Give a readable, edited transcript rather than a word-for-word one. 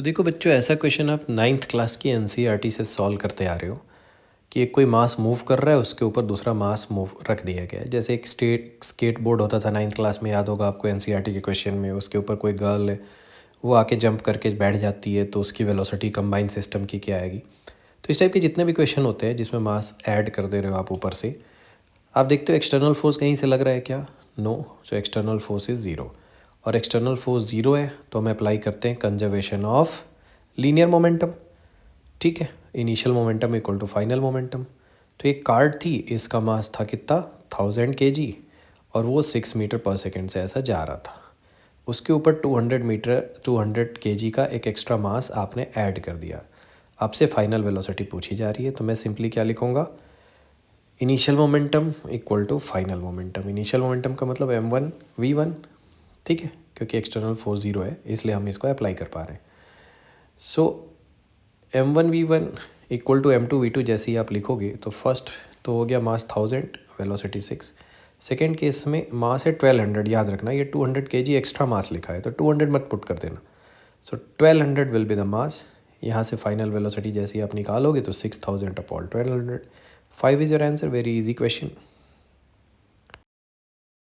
तो देखो बच्चों, ऐसा क्वेश्चन आप नाइन्थ क्लास की एनसीईआरटी से सॉल्व करते आ रहे हो कि एक कोई मास मूव कर रहा है, उसके ऊपर दूसरा मास मूव रख दिया गया है। जैसे एक स्केट बोर्ड होता था नाइन्थ क्लास में, याद होगा आपको एनसीईआरटी के क्वेश्चन में। उसके ऊपर कोई गर्ल है, वो आके जंप करके बैठ जाती है, तो उसकी वेलोसिटी कंबाइन सिस्टम की क्या आएगी। तो इस टाइप के जितने भी क्वेश्चन होते हैं जिसमें मास ऐड कर दे रहे हो आप ऊपर से, आप देखते हो एक्सटर्नल फोर्स कहीं से लग रहा है क्या? No. So external force is zero, और एक्सटर्नल फोर्स ज़ीरो है तो हम अप्लाई करते हैं कंजर्वेशन ऑफ लीनियर मोमेंटम। ठीक है, initial momentum equal to final momentum. तो एक कार्ड थी, इसका मास था कितना? 1000 kg, और वो 6 मीटर पर सेकेंड से ऐसा जा रहा था। उसके ऊपर 200 kg का एक एक्स्ट्रा मास आपने ऐड कर दिया। आपसे फाइनल वेलोसिटी पूछी जा रही है, तो मैं सिंपली क्या लिखूँगा? Initial momentum equal to final momentum. Initial momentum का मतलब m1v1। ठीक है, क्योंकि एक्सटर्नल फोर्स ज़ीरो है इसलिए हम इसको अप्लाई कर पा रहे हैं। सो m1v1 इक्वल टू m2v2 जैसे ही आप लिखोगे तो फर्स्ट तो हो गया मास 1000, वेलोसिटी 6। सेकेंड केस में मास है 1200। याद रखना ये 200 kg एक्स्ट्रा मास लिखा है, तो 200 मत पुट कर देना। सो 1200 विल बी द मास। यहाँ से फाइनल वेलोसिटी जैसे ही आप निकालोगे तो 6000 upon 1200। 5 is your answer. Very easy question.